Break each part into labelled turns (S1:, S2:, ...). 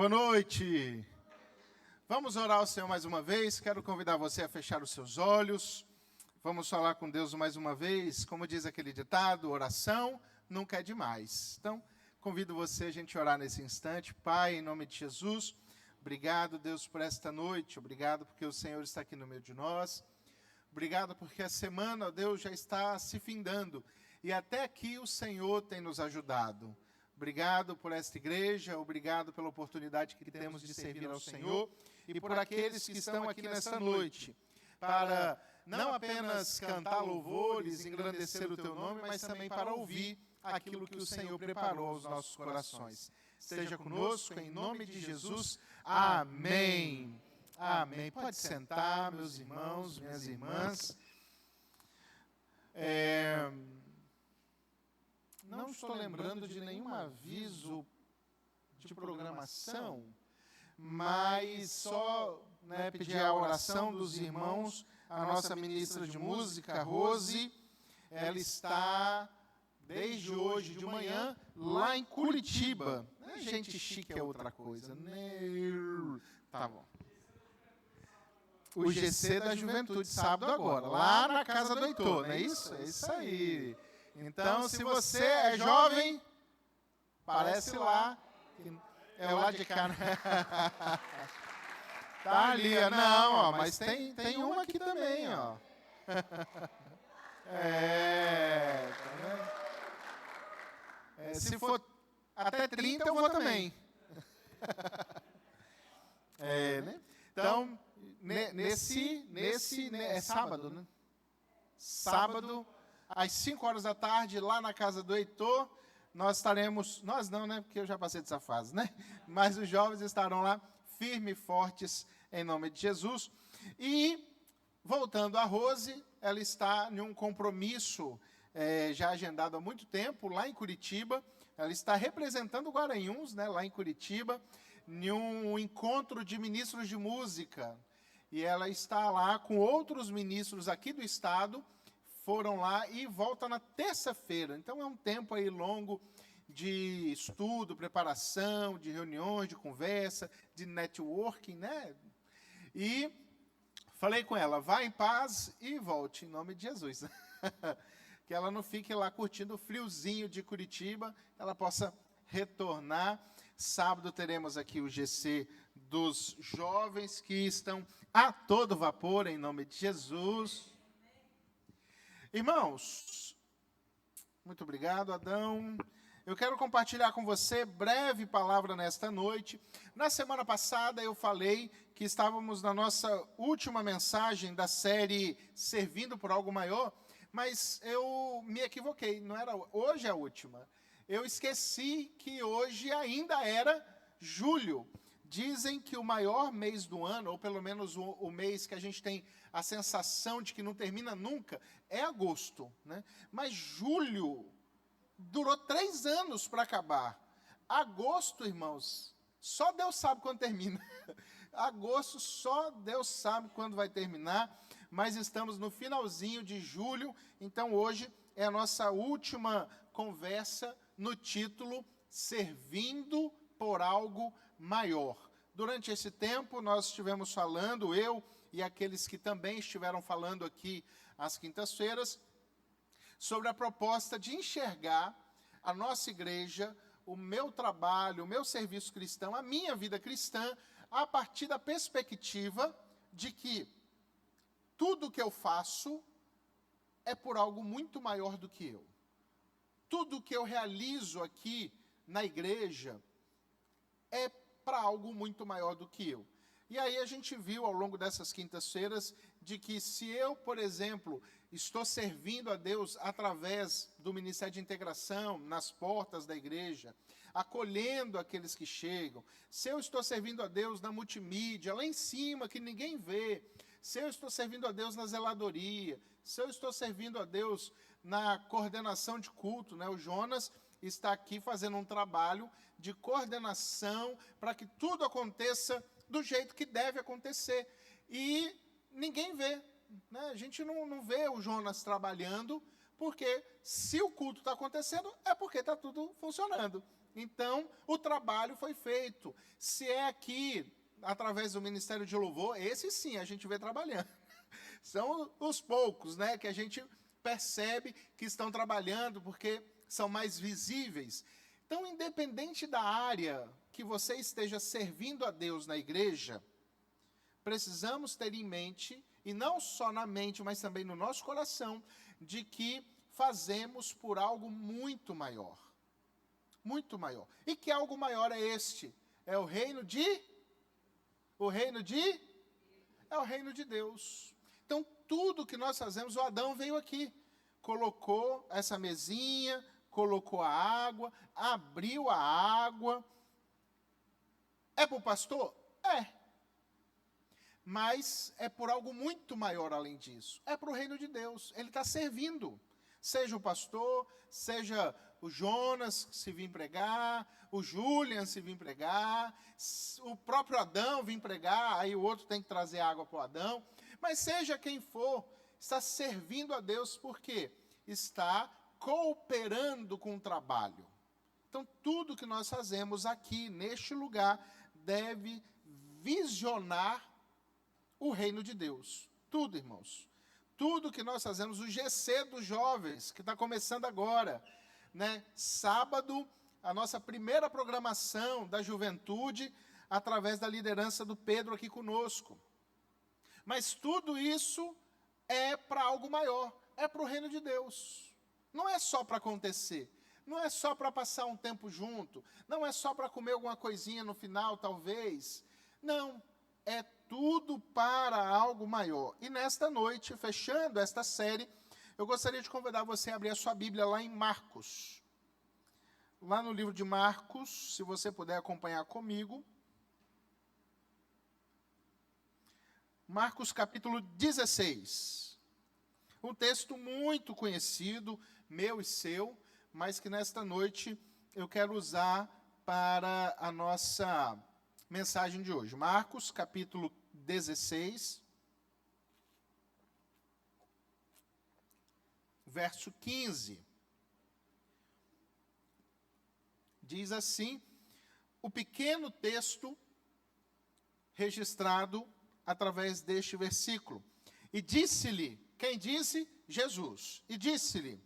S1: Boa noite. Vamos orar ao Senhor mais uma vez. Quero convidar você a fechar os seus olhos. Vamos falar com Deus mais uma vez. Como diz aquele ditado, oração nunca é demais. Então, convido você a gente orar nesse instante. Pai, em nome de Jesus, obrigado, Deus, por esta noite. Obrigado porque o Senhor está aqui no meio de nós. Obrigado porque a semana, ó Deus, já está se findando. E até aqui o Senhor tem nos ajudado. Obrigado por esta igreja, obrigado pela oportunidade que temos de servir ao Senhor e por aqueles que estão aqui nesta noite, para não apenas cantar louvores, engrandecer o Teu nome, mas também para ouvir aquilo que o Senhor preparou aos nossos corações. Esteja conosco, em nome de Jesus. Amém. Amém. Pode sentar, meus irmãos, minhas irmãs. Não estou lembrando de nenhum aviso de programação, mas só pedir a oração dos irmãos. A nossa ministra de música, Rose, ela está desde hoje de manhã lá em Curitiba. Gente chique é outra coisa. Tá bom. O GC da Juventude, sábado agora, lá na casa do Heitor, não é isso? É isso aí. Então, se você é jovem, parece lá. É o lado de cá. Tá ali, não, ó, mas tem uma aqui também, ó. Se for até 30, eu vou também. Né? Então, é sábado, né? Sábado, às 5 horas da tarde, lá na casa do Heitor, nós estaremos, nós não, né, porque eu já passei dessa fase, né? Mas os jovens estarão lá, firmes e fortes, em nome de Jesus. E, voltando a Rose, ela está em um compromisso já agendado há muito tempo, lá em Curitiba. Ela está representando o Guaranhuns, né, lá em Curitiba, em um encontro de ministros de música. E ela está lá com outros ministros aqui do estado, foram lá e volta na terça-feira. Então, é um tempo aí longo de estudo, preparação, de reuniões, de conversa, de networking, né? E falei com ela, vá em paz e volte, em nome de Jesus. Que ela não fique lá curtindo o friozinho de Curitiba, ela possa retornar. Sábado teremos aqui o GC dos jovens que estão a todo vapor, em nome de Jesus. Irmãos, muito obrigado, Adão. Eu quero compartilhar com você breve palavra nesta noite. Na semana passada eu falei que estávamos na nossa última mensagem da série Servindo por Algo Maior, mas eu me equivoquei, não era hoje a última. Eu esqueci que hoje ainda era julho. Dizem que o maior mês do ano, ou pelo menos o mês que a gente tem a sensação de que não termina nunca, é agosto, né? Mas julho durou 3 anos para acabar. Agosto, irmãos, só Deus sabe quando termina. Agosto, só Deus sabe quando vai terminar, mas estamos no finalzinho de julho, então hoje é a nossa última conversa no título Servindo por Algo Maior. Durante esse tempo, nós estivemos falando, eu e aqueles que também estiveram falando aqui às quintas-feiras, sobre a proposta de enxergar a nossa igreja, o meu trabalho, o meu serviço cristão, a minha vida cristã, a partir da perspectiva de que tudo que eu faço é por algo muito maior do que eu. Tudo que eu realizo aqui na igreja é para algo muito maior do que eu. E aí a gente viu ao longo dessas quintas-feiras de que se eu, por exemplo, estou servindo a Deus através do Ministério de Integração, nas portas da igreja, acolhendo aqueles que chegam, se eu estou servindo a Deus na multimídia, lá em cima, que ninguém vê, se eu estou servindo a Deus na zeladoria, se eu estou servindo a Deus na coordenação de culto, né? O Jonas está aqui fazendo um trabalho de coordenação para que tudo aconteça do jeito que deve acontecer. E ninguém vê, né? A gente não vê o Jonas trabalhando, porque se o culto está acontecendo, é porque está tudo funcionando. Então, o trabalho foi feito. Se é aqui, através do Ministério de Louvor, esse sim a gente vê trabalhando. São os poucos, né, que a gente percebe que estão trabalhando, porque são mais visíveis. Então, independente da área que você esteja servindo a Deus na igreja, precisamos ter em mente, e não só na mente, mas também no nosso coração, de que fazemos por algo muito maior. Muito maior. E que algo maior é este? É o reino de? É o reino de Deus. Então, tudo que nós fazemos, o Adão veio aqui, colocou essa mesinha, colocou a água, abriu a água. É para o pastor? É. Mas é por algo muito maior além disso. É para o reino de Deus. Ele está servindo. Seja o pastor, seja o Jonas, se vir pregar, o Julian, se vir pregar, o próprio Adão vir pregar, aí o outro tem que trazer água para o Adão. Mas seja quem for, está servindo a Deus porque está cooperando com o trabalho. Então, tudo que nós fazemos aqui, neste lugar, deve visionar o reino de Deus. Tudo, irmãos. Tudo que nós fazemos, o GC dos jovens, que está começando agora, né? Sábado, a nossa primeira programação da juventude, através da liderança do Pedro aqui conosco. Mas tudo isso é para algo maior, é para o reino de Deus. Não é só para acontecer, não é só para passar um tempo junto, não é só para comer alguma coisinha no final, talvez. Não, é tudo para algo maior. E nesta noite, fechando esta série, eu gostaria de convidar você a abrir a sua Bíblia lá em Marcos. Lá no livro de Marcos, se você puder acompanhar comigo. Marcos capítulo 16. Um texto muito conhecido, meu e seu, mas que nesta noite eu quero usar para a nossa mensagem de hoje. Marcos capítulo 16, verso 15. Diz assim, o pequeno texto registrado através deste versículo. E disse-lhe, quem disse? Jesus. E disse-lhe,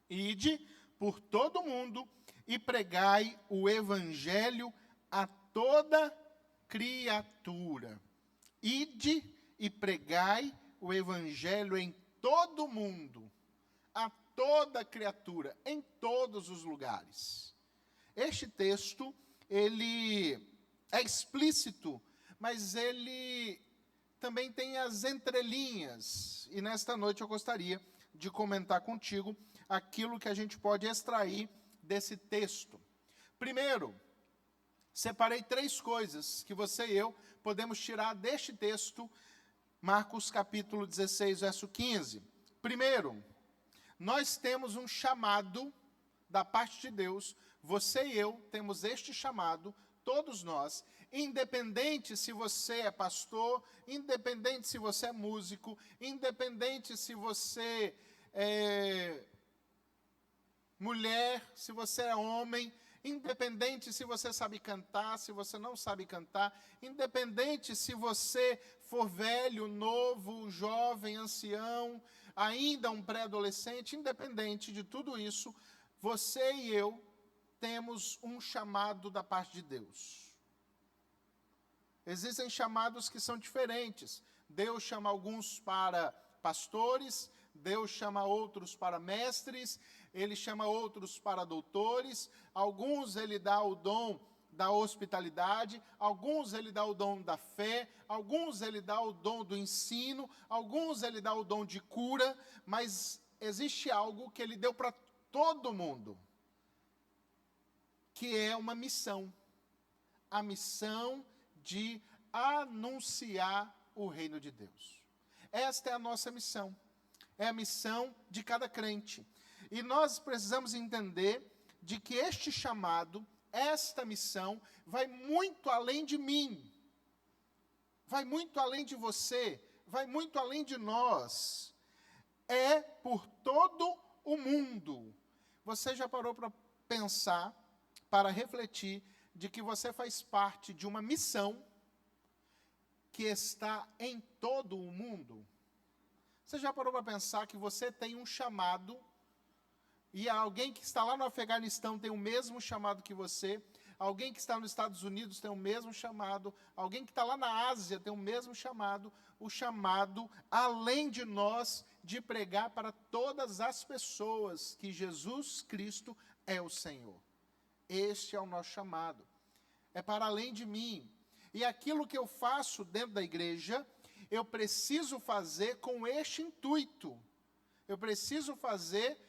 S1: ide por todo o mundo e pregai o evangelho a toda criatura. Ide e pregai o evangelho em todo o mundo, a toda criatura, em todos os lugares. Este texto, ele é explícito, mas ele também tem as entrelinhas. E nesta noite eu gostaria de comentar contigo aquilo que a gente pode extrair desse texto. Primeiro, separei 3 coisas que você e eu podemos tirar deste texto, Marcos capítulo 16, verso 15. Primeiro, nós temos um chamado da parte de Deus, você e eu temos este chamado, todos nós, independente se você é pastor, independente se você é músico, independente se você é mulher, se você é homem, independente se você sabe cantar, se você não sabe cantar, independente se você for velho, novo, jovem, ancião, ainda um pré-adolescente, independente de tudo isso, você e eu temos um chamado da parte de Deus. Existem chamados que são diferentes. Deus chama alguns para pastores, Deus chama outros para mestres, Ele chama outros para doutores, alguns Ele dá o dom da hospitalidade, alguns Ele dá o dom da fé, alguns Ele dá o dom do ensino, alguns Ele dá o dom de cura, mas existe algo que Ele deu para todo mundo, que é uma missão. A missão de anunciar o reino de Deus. Esta é a nossa missão. É a missão de cada crente. E nós precisamos entender de que este chamado, esta missão, vai muito além de mim. Vai muito além de você. Vai muito além de nós. É por todo o mundo. Você já parou para pensar, para refletir de que você faz parte de uma missão que está em todo o mundo. Você já parou para pensar que você tem um chamado, e alguém que está lá no Afeganistão tem o mesmo chamado que você, alguém que está nos Estados Unidos tem o mesmo chamado, alguém que está lá na Ásia tem o mesmo chamado, o chamado, além de nós, de pregar para todas as pessoas que Jesus Cristo é o Senhor. Este é o nosso chamado. É para além de mim. E aquilo que eu faço dentro da igreja, eu preciso fazer com este intuito. Eu preciso fazer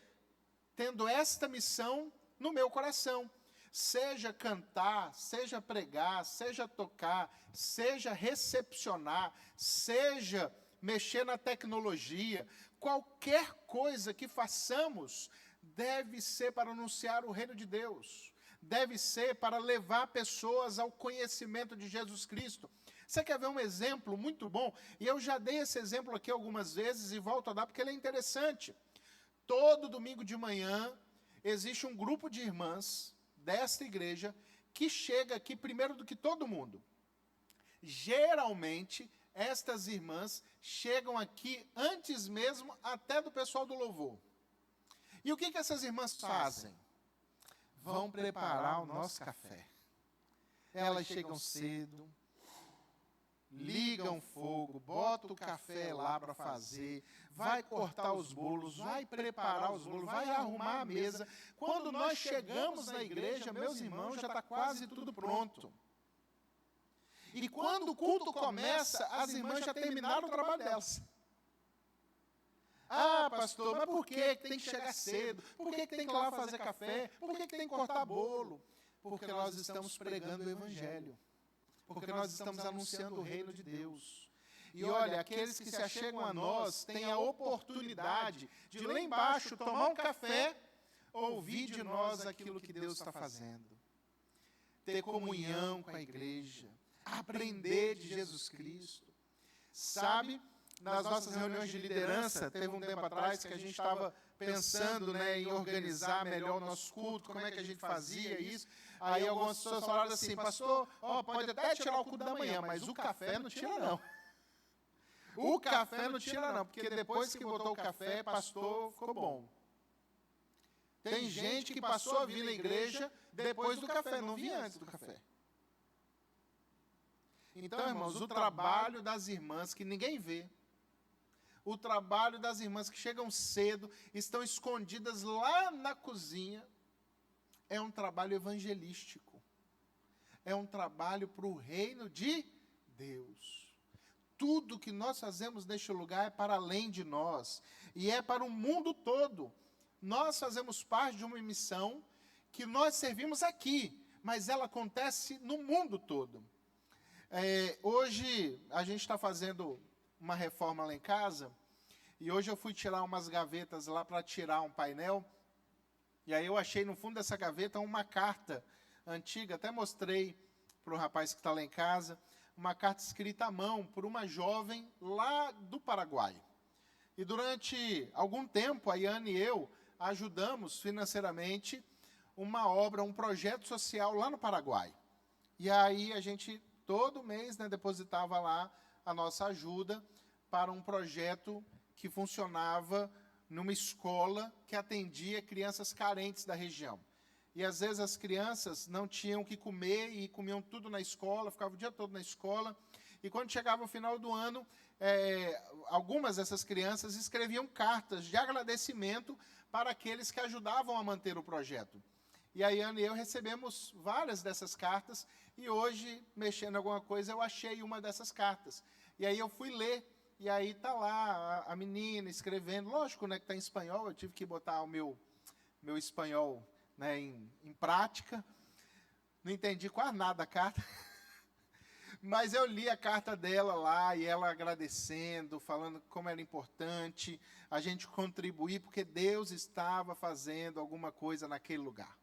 S1: tendo esta missão no meu coração. Seja cantar, seja pregar, seja tocar, seja recepcionar, seja mexer na tecnologia, qualquer coisa que façamos deve ser para anunciar o reino de Deus. Deve ser para levar pessoas ao conhecimento de Jesus Cristo. Você quer ver um exemplo muito bom? E eu já dei esse exemplo aqui algumas vezes e volto a dar porque ele é interessante. Todo domingo de manhã existe um grupo de irmãs desta igreja que chega aqui primeiro do que todo mundo. Geralmente, estas irmãs chegam aqui antes mesmo até do pessoal do louvor. E o que essas irmãs fazem? Vão preparar o nosso café. Elas chegam cedo, ligam fogo, botam o café lá para fazer, vai cortar os bolos, vai preparar os bolos, vai arrumar a mesa. Quando nós chegamos na igreja, meus irmãos, já está quase tudo pronto. E quando o culto começa, as irmãs já terminaram o trabalho delas. Ah, pastor, mas por que tem que chegar cedo? Por que tem que ir lá fazer café? Por que tem que cortar bolo? Porque nós estamos pregando o evangelho. Porque nós estamos anunciando o reino de Deus. E olha, aqueles que se achegam a nós têm a oportunidade de lá embaixo tomar um café, ouvir de nós aquilo que Deus está fazendo. Ter comunhão com a igreja, aprender de Jesus Cristo. Sabe, nas nossas reuniões de liderança, teve um tempo atrás que a gente estava pensando, em organizar melhor o nosso culto, como é que a gente fazia isso. Aí algumas pessoas falaram assim, pastor, pode até tirar o culto da manhã, mas o café não tira não. O café não tira não, porque depois que botou o café, pastor, ficou bom. Tem gente que passou a vir na igreja depois do café, não vinha antes do café. Então, irmãos, o trabalho das irmãs que ninguém vê, o trabalho das irmãs que chegam cedo, estão escondidas lá na cozinha, é um trabalho evangelístico. É um trabalho para o reino de Deus. Tudo que nós fazemos neste lugar é para além de nós. E é para o mundo todo. Nós fazemos parte de uma missão que nós servimos aqui, mas ela acontece no mundo todo. Hoje, a gente está fazendo uma reforma lá em casa, e hoje eu fui tirar umas gavetas lá para tirar um painel, e aí eu achei no fundo dessa gaveta uma carta antiga, até mostrei para o rapaz que está lá em casa, uma carta escrita à mão por uma jovem lá do Paraguai. E durante algum tempo, a Iane e eu ajudamos financeiramente uma obra, um projeto social lá no Paraguai. E aí a gente, todo mês, depositava lá a nossa ajuda para um projeto que funcionava numa escola que atendia crianças carentes da região. E às vezes as crianças não tinham o que comer e comiam tudo na escola, ficavam o dia todo na escola. E quando chegava o final do ano, algumas dessas crianças escreviam cartas de agradecimento para aqueles que ajudavam a manter o projeto. E a Iane e eu recebemos várias dessas cartas, e hoje, mexendo em alguma coisa, eu achei uma dessas cartas. E aí eu fui ler, e aí está lá a menina escrevendo, lógico, que está em espanhol, eu tive que botar o meu espanhol em prática, não entendi quase nada da carta, mas eu li a carta dela lá, e ela agradecendo, falando como era importante a gente contribuir, porque Deus estava fazendo alguma coisa naquele lugar.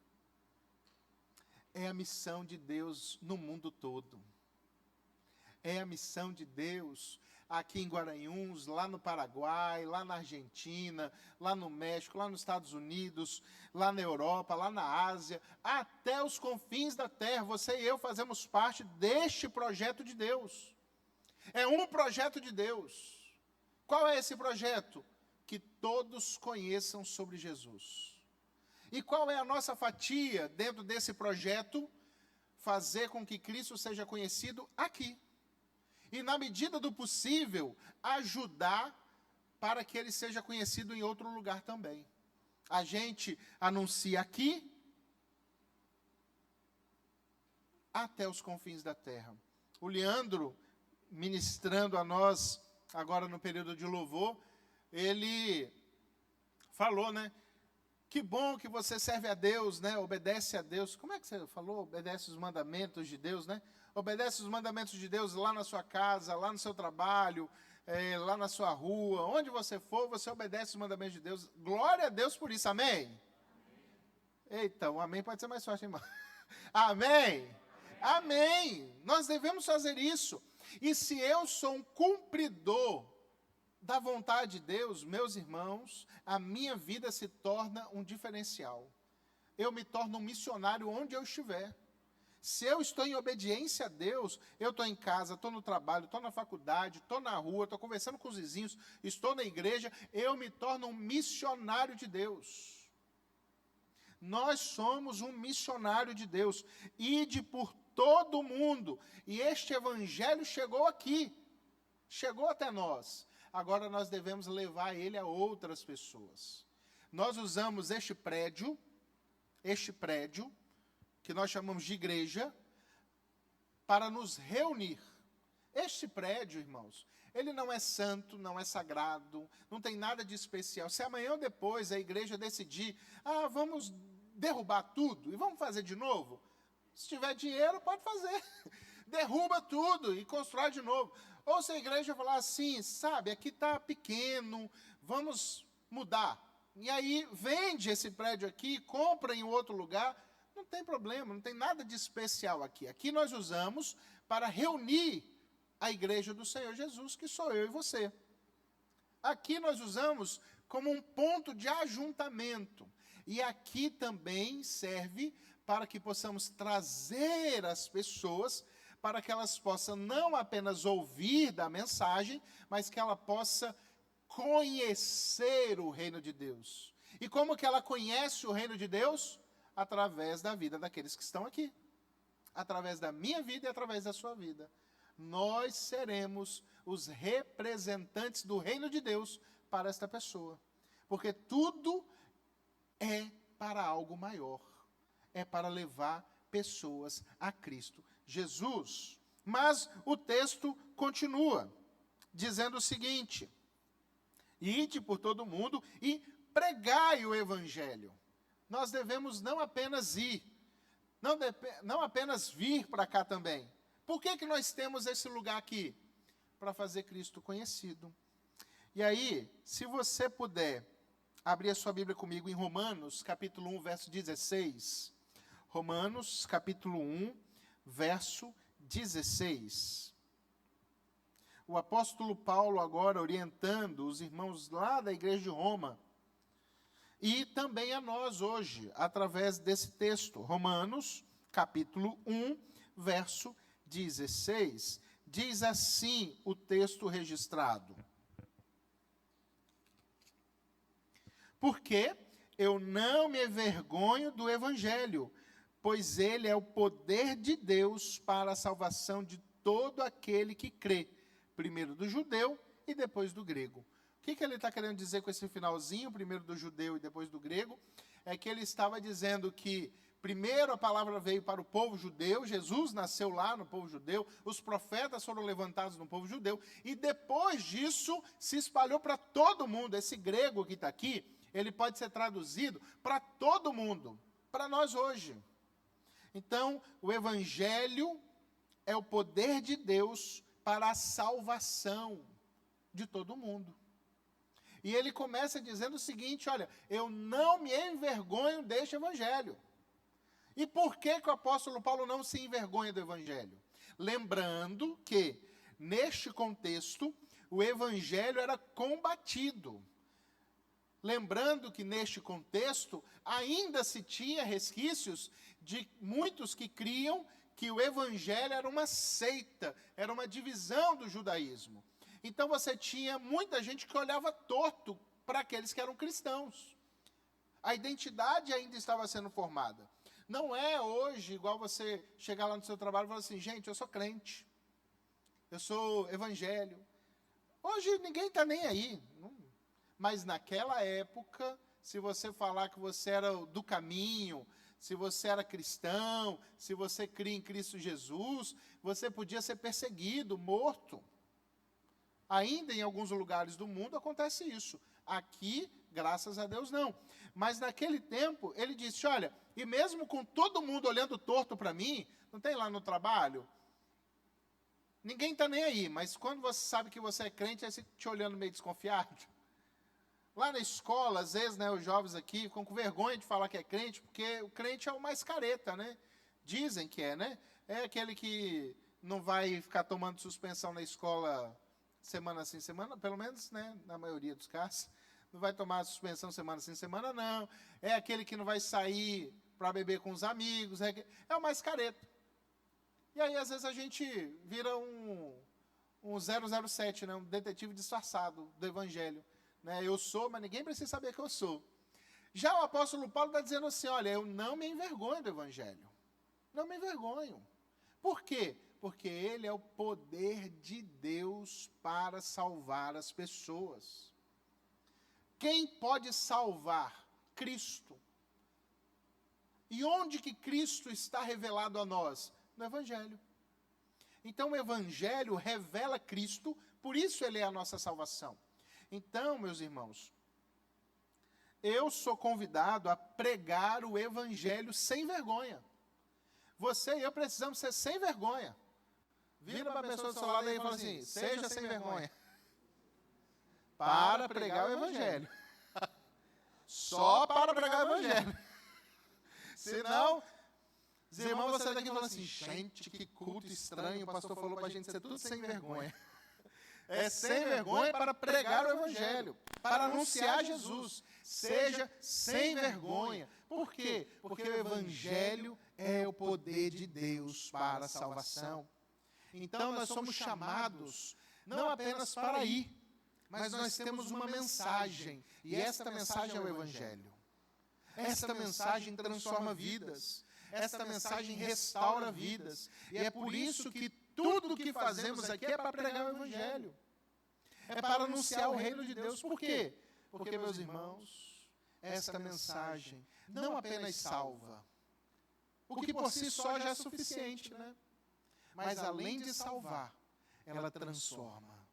S1: É a missão de Deus no mundo todo. É a missão de Deus aqui em Guaranhuns, lá no Paraguai, lá na Argentina, lá no México, lá nos Estados Unidos, lá na Europa, lá na Ásia, até os confins da terra. Você e eu fazemos parte deste projeto de Deus. É um projeto de Deus. Qual é esse projeto? Que todos conheçam sobre Jesus. E qual é a nossa fatia dentro desse projeto? Fazer com que Cristo seja conhecido aqui. E, na medida do possível, ajudar para que ele seja conhecido em outro lugar também. A gente anuncia aqui até os confins da terra. O Leandro, ministrando a nós, agora no período de louvor, ele falou, né? Que bom que você serve a Deus, né? Obedece a Deus. Como é que você falou? Obedece os mandamentos de Deus, né? Obedece os mandamentos de Deus lá na sua casa, lá no seu trabalho, lá na sua rua. Onde você for, você obedece os mandamentos de Deus. Glória a Deus por isso, amém? Eita, o amém pode ser mais forte, irmão. Amém? Amém. Nós devemos fazer isso. E se eu sou um cumpridor da vontade de Deus, meus irmãos, a minha vida se torna um diferencial. Eu me torno um missionário onde eu estiver. Se eu estou em obediência a Deus, eu estou em casa, estou no trabalho, estou na faculdade, estou na rua, estou conversando com os vizinhos, estou na igreja, eu me torno um missionário de Deus. Nós somos um missionário de Deus. Ide por todo o mundo. E este evangelho chegou aqui, chegou até nós. Agora nós devemos levar ele a outras pessoas. Nós usamos este prédio, que nós chamamos de igreja, para nos reunir. Este prédio, irmãos, ele não é santo, não é sagrado, não tem nada de especial. Se amanhã ou depois a igreja decidir, vamos derrubar tudo e vamos fazer de novo, se tiver dinheiro, pode fazer. Derruba tudo e constrói de novo. Ou se a igreja falar assim, sabe, aqui está pequeno, vamos mudar. E aí vende esse prédio aqui, compra em outro lugar, não tem problema, não tem nada de especial aqui. Aqui nós usamos para reunir a igreja do Senhor Jesus, que sou eu e você. Aqui nós usamos como um ponto de ajuntamento. E aqui também serve para que possamos trazer as pessoas para que elas possam não apenas ouvir da mensagem, mas que ela possa conhecer o reino de Deus. E como que ela conhece o reino de Deus? Através da vida daqueles que estão aqui. Através da minha vida e através da sua vida. Nós seremos os representantes do reino de Deus para esta pessoa. Porque tudo é para algo maior. É para levar pessoas a Cristo Jesus. Mas o texto continua, dizendo o seguinte: ide por todo mundo e pregai o evangelho. Nós devemos não apenas ir, não apenas vir para cá também. Por que nós temos esse lugar aqui? Para fazer Cristo conhecido. E aí, se você puder abrir a sua Bíblia comigo em Romanos, capítulo 1, verso 16. Romanos, capítulo 1, verso 16. O apóstolo Paulo agora orientando os irmãos lá da igreja de Roma, e também a nós hoje, através desse texto. Romanos, capítulo 1, verso 16. Diz assim o texto registrado: porque eu não me envergonho do evangelho, pois ele é o poder de Deus para a salvação de todo aquele que crê, primeiro do judeu e depois do grego. O que ele está querendo dizer com esse finalzinho, primeiro do judeu e depois do grego? É que ele estava dizendo que primeiro a palavra veio para o povo judeu, Jesus nasceu lá no povo judeu, os profetas foram levantados no povo judeu, e depois disso se espalhou para todo mundo. Esse grego que está aqui, ele pode ser traduzido para todo mundo, para nós hoje. Então, o evangelho é o poder de Deus para a salvação de todo mundo. E ele começa dizendo o seguinte: olha, eu não me envergonho deste evangelho. E por que o apóstolo Paulo não se envergonha do evangelho? Lembrando que, neste contexto, o evangelho era combatido. Lembrando que neste contexto ainda se tinha resquícios de muitos que criam que o evangelho era uma seita, era uma divisão do judaísmo. Então você tinha muita gente que olhava torto para aqueles que eram cristãos. A identidade ainda estava sendo formada. Não é hoje igual você chegar lá no seu trabalho e falar assim, gente, eu sou crente, eu sou evangelho. Hoje ninguém está nem aí. Mas naquela época, se você falar que você era do caminho, se você era cristão, se você cria em Cristo Jesus, você podia ser perseguido, morto. Ainda em alguns lugares do mundo acontece isso. Aqui, graças a Deus, não. Mas naquele tempo, ele disse, olha, e mesmo com todo mundo olhando torto para mim, não tem lá no trabalho? Ninguém está nem aí, mas quando você sabe que você é crente, aí você te olhando meio desconfiado. Lá na escola, às vezes, né, os jovens aqui ficam com vergonha de falar que é crente, porque o crente é o mais careta, né? Dizem que é, né? É aquele que não vai ficar tomando suspensão na escola semana sim, semana, pelo menos, né, na maioria dos casos. Não vai tomar suspensão semana sim, semana não. É aquele que não vai sair para beber com os amigos. É o mais careta. E aí, às vezes, a gente vira um 007, né, um detetive disfarçado do evangelho. Né, eu sou, mas ninguém precisa saber que eu sou. Já o apóstolo Paulo está dizendo assim, olha, eu não me envergonho do evangelho. Não me envergonho. Por quê? Porque ele é o poder de Deus para salvar as pessoas. Quem pode salvar? Cristo. E onde que Cristo está revelado a nós? No evangelho. Então o evangelho revela Cristo, por isso ele é a nossa salvação. Então, meus irmãos, eu sou convidado a pregar o evangelho sem vergonha. Você e eu precisamos ser sem vergonha. Vira para a pessoa do seu lado e fala assim, seja sem vergonha. Para pregar o evangelho. Só para pregar o evangelho. Senão, os irmãos vão sair daqui e falar assim, gente, que culto estranho, o pastor falou para a gente ser tudo sem vergonha. É sem vergonha para pregar o evangelho, para anunciar Jesus. Seja sem vergonha. Por quê? Porque o evangelho é o poder de Deus para a salvação. Então nós somos chamados não apenas para ir, mas nós temos uma mensagem. E esta mensagem é o evangelho. Esta mensagem transforma vidas. Esta mensagem restaura vidas. E é por isso que tudo o que fazemos aqui é para pregar o evangelho. É para anunciar o reino de Deus. Por quê? Porque, meus irmãos, esta mensagem não apenas salva, o que por si só já é suficiente, né? Mas além de salvar, ela transforma.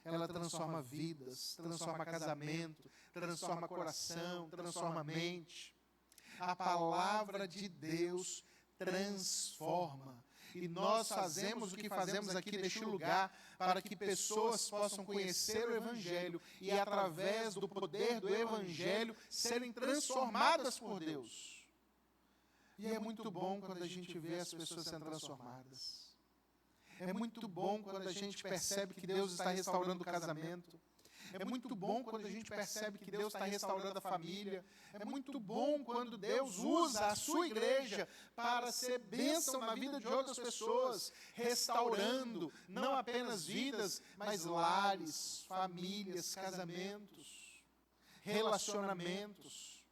S1: Ela transforma vidas, transforma casamento, transforma coração, transforma mente. A palavra de Deus transforma. E nós fazemos o que fazemos aqui neste lugar para que pessoas possam conhecer o Evangelho e, através do poder do Evangelho, serem transformadas por Deus. E é muito bom quando a gente vê as pessoas sendo transformadas. É muito bom quando a gente percebe que Deus está restaurando o casamento. É muito bom quando a gente percebe que Deus está restaurando a família. É muito bom quando Deus usa a sua igreja para ser bênção na vida de outras pessoas, restaurando não apenas vidas, mas lares, famílias, casamentos, relacionamentos.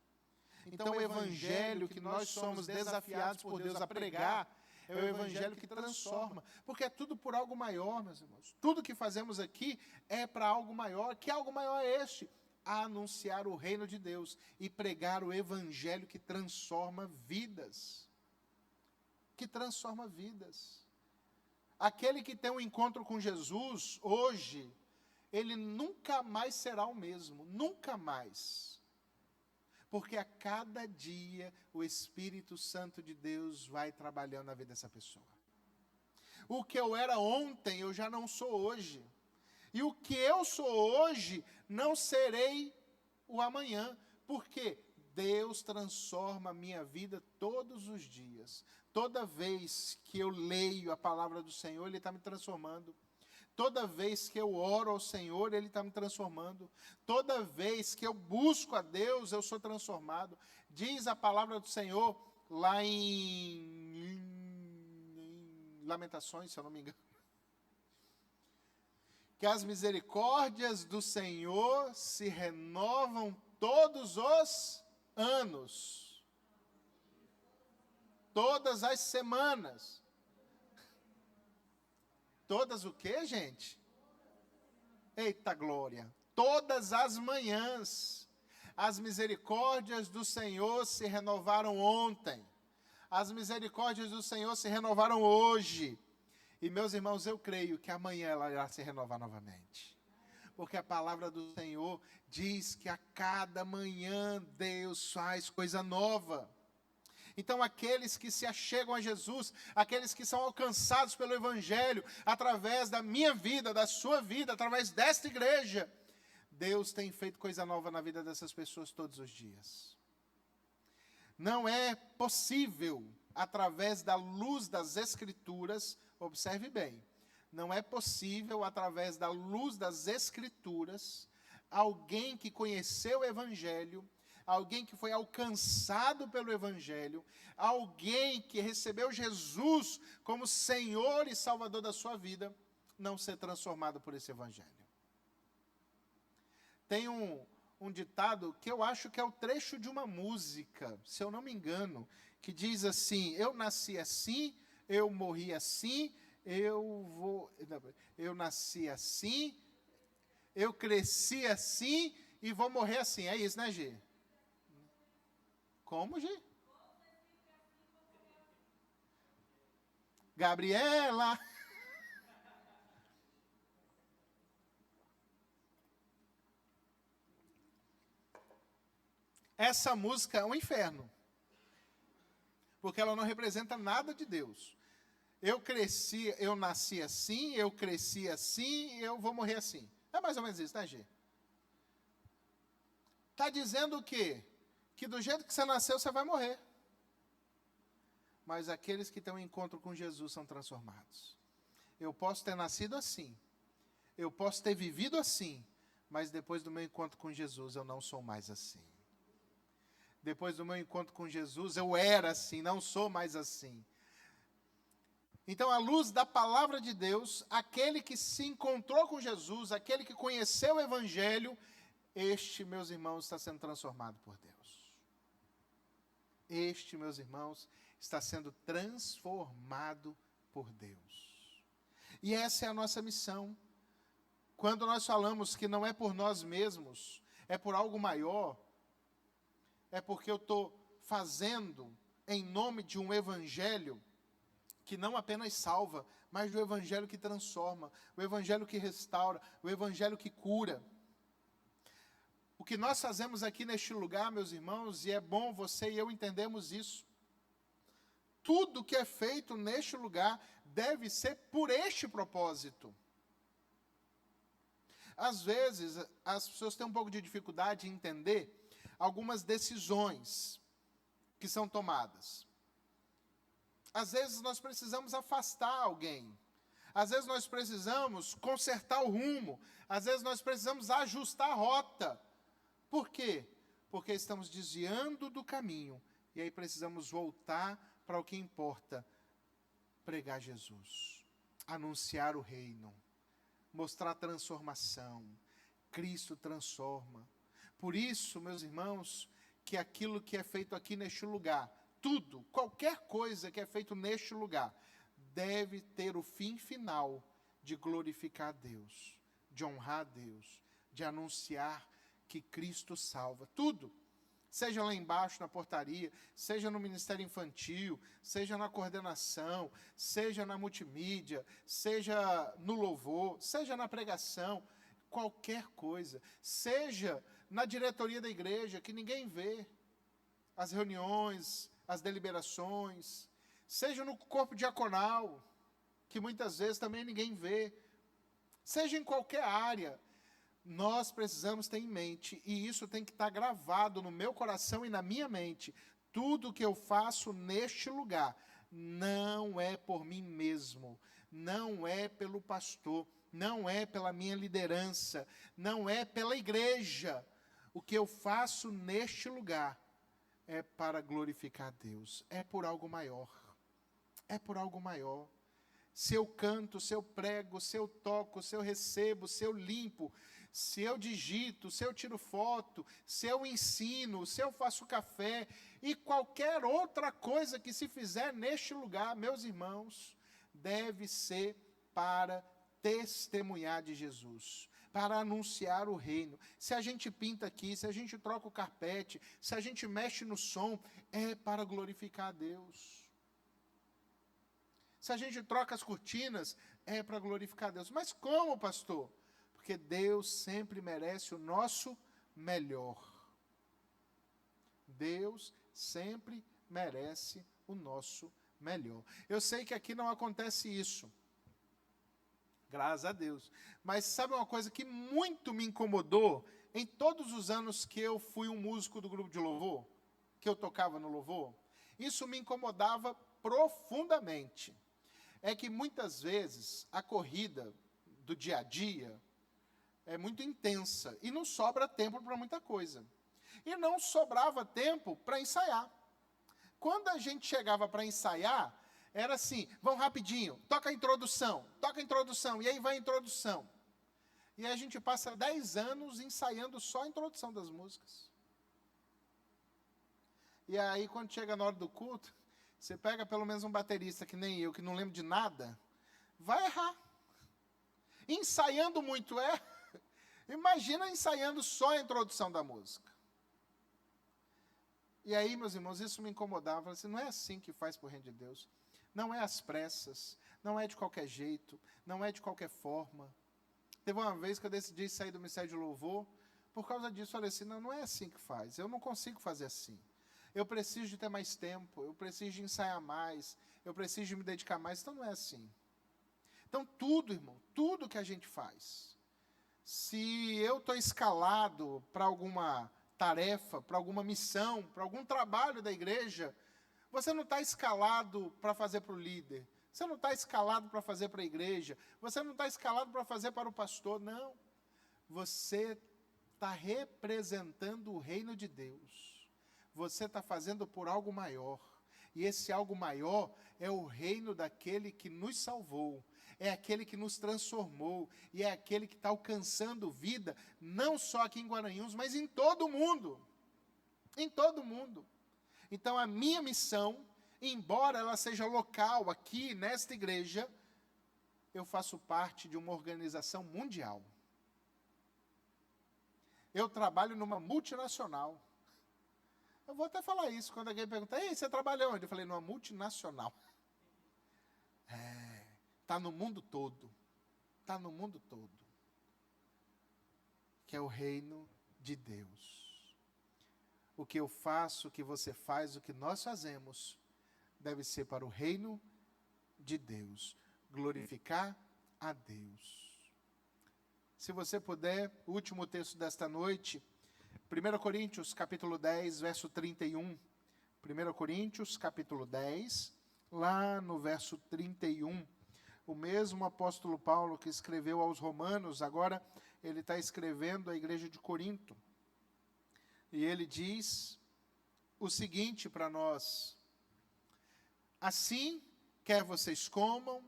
S1: Então o evangelho que nós somos desafiados por Deus a pregar é o evangelho que transforma, porque é tudo por algo maior, meus irmãos. Tudo que fazemos aqui é para algo maior. Que algo maior é este? A anunciar o reino de Deus e pregar o evangelho que transforma vidas. Que transforma vidas. Aquele que tem um encontro com Jesus, hoje, ele nunca mais será o mesmo, nunca mais. Porque a cada dia o Espírito Santo de Deus vai trabalhando na vida dessa pessoa. O que eu era ontem, eu já não sou hoje. E o que eu sou hoje, não serei o amanhã. Porque Deus transforma a minha vida todos os dias. Toda vez que eu leio a palavra do Senhor, Ele está me transformando. Toda vez que eu oro ao Senhor, Ele está me transformando. Toda vez que eu busco a Deus, eu sou transformado. Diz a palavra do Senhor lá em Lamentações, se eu não me engano, que as misericórdias do Senhor se renovam todos os anos, todas as semanas. Todas o quê, gente? Eita glória! Todas as manhãs. As misericórdias do Senhor se renovaram ontem. As misericórdias do Senhor se renovaram hoje. E, meus irmãos, eu creio que amanhã ela irá se renovar novamente. Porque a palavra do Senhor diz que a cada manhã Deus faz coisa nova. Então, aqueles que se achegam a Jesus, aqueles que são alcançados pelo Evangelho, através da minha vida, da sua vida, através desta igreja, Deus tem feito coisa nova na vida dessas pessoas todos os dias. Não é possível, através da luz das Escrituras, observe bem, não é possível, através da luz das Escrituras, alguém que conheceu o Evangelho, alguém que foi alcançado pelo Evangelho, alguém que recebeu Jesus como Senhor e Salvador da sua vida, não ser transformado por esse Evangelho. Tem um ditado que eu acho que é o trecho de uma música, se eu não me engano, que diz assim: eu nasci assim, eu morri assim, eu nasci assim, eu cresci assim e vou morrer assim. É isso, né, Gê? Como, Gê? Gabriela. Essa música é um inferno. Porque ela não representa nada de Deus. Eu nasci assim, eu cresci assim, eu vou morrer assim. É mais ou menos isso, né, Gê? Está dizendo o quê? Que do jeito que você nasceu, você vai morrer. Mas aqueles que têm um encontro com Jesus são transformados. Eu posso ter nascido assim, eu posso ter vivido assim, mas depois do meu encontro com Jesus, eu não sou mais assim. Depois do meu encontro com Jesus, eu era assim, não sou mais assim. Então, à luz da palavra de Deus, aquele que se encontrou com Jesus, aquele que conheceu o Evangelho, este, meus irmãos, está sendo transformado por Deus. Este, meus irmãos, está sendo transformado por Deus. E essa é a nossa missão. Quando nós falamos que não é por nós mesmos, é por algo maior, é porque eu estou fazendo em nome de um Evangelho que não apenas salva, mas do Evangelho que transforma, o Evangelho que restaura, o Evangelho que cura. O que nós fazemos aqui neste lugar, meus irmãos, e é bom você e eu entendermos isso, tudo que é feito neste lugar deve ser por este propósito. Às vezes, as pessoas têm um pouco de dificuldade em entender algumas decisões que são tomadas. Às vezes nós precisamos afastar alguém. Às vezes nós precisamos consertar o rumo. Às vezes nós precisamos ajustar a rota. Por quê? Porque estamos desviando do caminho. E aí precisamos voltar para o que importa. Pregar Jesus. Anunciar o reino. Mostrar transformação. Cristo transforma. Por isso, meus irmãos, que aquilo que é feito aqui neste lugar, tudo, qualquer coisa que é feito neste lugar, deve ter o fim final de glorificar a Deus, de honrar a Deus, de anunciar que Cristo salva. Tudo, seja lá embaixo na portaria, seja no ministério infantil, seja na coordenação, seja na multimídia, seja no louvor, seja na pregação, qualquer coisa, seja na diretoria da igreja, que ninguém vê, as reuniões, as deliberações, seja no corpo diaconal, que muitas vezes também ninguém vê, seja em qualquer área, nós precisamos ter em mente, e isso tem que estar gravado no meu coração e na minha mente, tudo que eu faço neste lugar, não é por mim mesmo, não é pelo pastor, não é pela minha liderança, não é pela igreja. O que eu faço neste lugar é para glorificar a Deus, é por algo maior, é por algo maior. Se eu canto, se eu prego, se eu toco, se eu recebo, se eu limpo, se eu digito, se eu tiro foto, se eu ensino, se eu faço café e qualquer outra coisa que se fizer neste lugar, meus irmãos, deve ser para testemunhar de Jesus, para anunciar o reino. Se a gente pinta aqui, se a gente troca o carpete, se a gente mexe no som, é para glorificar a Deus. Se a gente troca as cortinas, é para glorificar a Deus. Mas como, pastor? Porque Deus sempre merece o nosso melhor. Deus sempre merece o nosso melhor. Eu sei que aqui não acontece isso. Graças a Deus. Mas sabe uma coisa que muito me incomodou em todos os anos que eu fui um músico do grupo de louvor, que eu tocava no louvor? Isso me incomodava profundamente. É que muitas vezes a corrida do dia a dia é muito intensa e não sobra tempo para muita coisa. E não sobrava tempo para ensaiar. Quando a gente chegava para ensaiar, era assim, vamos rapidinho, toca a introdução, e aí vai a introdução. E a gente passa 10 anos ensaiando só a introdução das músicas. E aí, quando chega na hora do culto, você pega pelo menos um baterista que nem eu, que não lembro de nada, vai errar. Ensaiando muito imagina ensaiando só a introdução da música. E aí, meus irmãos, isso me incomodava. Eu falei assim, não é assim que faz por reino de Deus. Não é às pressas, não é de qualquer jeito, não é de qualquer forma. Teve uma vez que eu decidi sair do Ministério de Louvor, por causa disso, eu falei assim, não é assim que faz, eu não consigo fazer assim. Eu preciso de ter mais tempo, eu preciso de ensaiar mais, eu preciso de me dedicar mais, então não é assim. Então tudo, irmão, tudo que a gente faz, se eu estou escalado para alguma tarefa, para alguma missão, para algum trabalho da igreja, você não está escalado para fazer para o líder, você não está escalado para fazer para a igreja, você não está escalado para fazer para o pastor, não. Você está representando o reino de Deus. Você está fazendo por algo maior. E esse algo maior é o reino daquele que nos salvou, é aquele que nos transformou, e é aquele que está alcançando vida, não só aqui em Guaranhuns, mas em todo o mundo. Em todo o mundo. Então a minha missão, embora ela seja local, aqui nesta igreja, eu faço parte de uma organização mundial. Eu trabalho numa multinacional. Eu vou até falar isso, quando alguém pergunta, ei, você trabalha onde? Eu falei, numa multinacional. Está no mundo todo. Está no mundo todo. Que é o reino de Deus. O que eu faço, o que você faz, o que nós fazemos, deve ser para o reino de Deus. Glorificar a Deus. Se você puder, o último texto desta noite, 1 Coríntios, capítulo 10, verso 31. 1 Coríntios, capítulo 10, lá no verso 31. O mesmo apóstolo Paulo que escreveu aos Romanos, agora ele está escrevendo à igreja de Corinto. E ele diz o seguinte para nós: assim, quer vocês comam,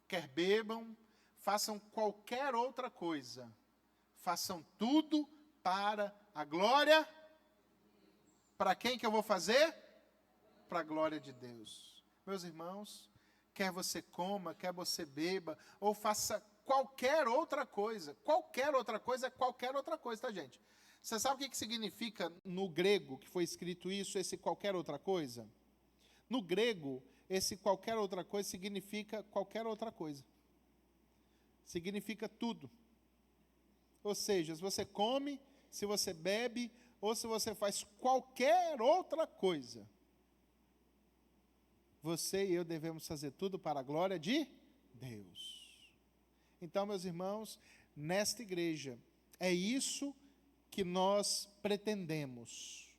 S1: quer bebam, façam qualquer outra coisa, façam tudo para a glória. Para quem que eu vou fazer? Para a glória de Deus. Meus irmãos, quer você coma, quer você beba, ou faça qualquer outra coisa. Qualquer outra coisa é qualquer outra coisa, tá, gente? Você sabe o que significa no grego que foi escrito isso, esse qualquer outra coisa? No grego, esse qualquer outra coisa significa qualquer outra coisa. Significa tudo. Ou seja, se você come, se você bebe, ou se você faz qualquer outra coisa, você e eu devemos fazer tudo para a glória de Deus. Então, meus irmãos, nesta igreja, é isso que nós pretendemos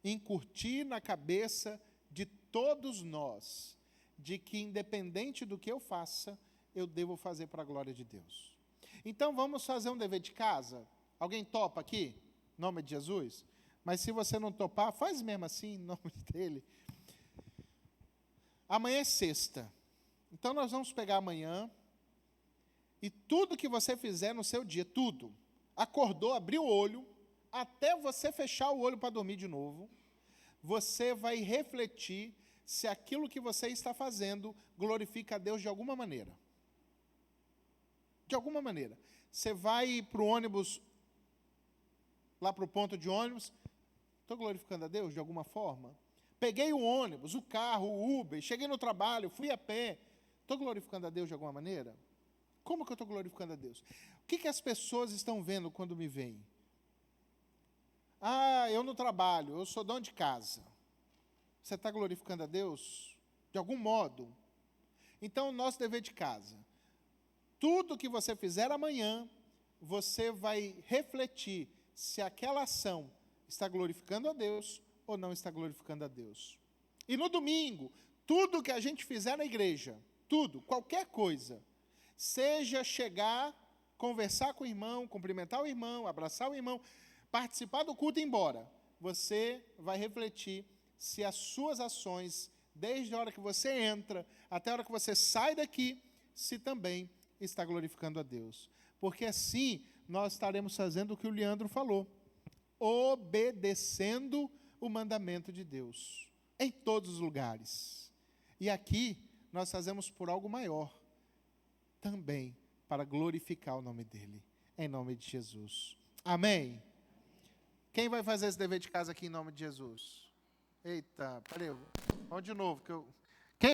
S1: incutir na cabeça de todos nós, de que independente do que eu faça, eu devo fazer para a glória de Deus. Então vamos fazer um dever de casa? Alguém topa aqui? Em nome de Jesus? Mas se você não topar, faz mesmo assim, em nome dele. Amanhã é sexta. Então nós vamos pegar amanhã e tudo que você fizer no seu dia, tudo, acordou, abriu o olho, até você fechar o olho para dormir de novo, você vai refletir se aquilo que você está fazendo glorifica a Deus de alguma maneira. De alguma maneira. Você vai para o ônibus, lá para o ponto de ônibus, estou glorificando a Deus de alguma forma? Peguei o ônibus, o carro, o Uber, cheguei no trabalho, fui a pé, estou glorificando a Deus de alguma maneira? Como que eu estou glorificando a Deus? O que as pessoas estão vendo quando me veem? Eu não trabalho, eu sou dono de casa. Você está glorificando a Deus? De algum modo? Então, nosso dever de casa. Tudo que você fizer amanhã, você vai refletir se aquela ação está glorificando a Deus ou não está glorificando a Deus. E no domingo, tudo que a gente fizer na igreja, tudo, qualquer coisa, seja chegar, conversar com o irmão, cumprimentar o irmão, abraçar o irmão, participar do culto e ir embora, você vai refletir se as suas ações, desde a hora que você entra até a hora que você sai daqui, se também está glorificando a Deus. Porque assim nós estaremos fazendo o que o Leandro falou, obedecendo o mandamento de Deus, em todos os lugares. E aqui nós fazemos por algo maior, também para glorificar o nome dEle, em nome de Jesus. Amém? Quem vai fazer esse dever de casa aqui em nome de Jesus? Eita, peraí, vamos de novo, que eu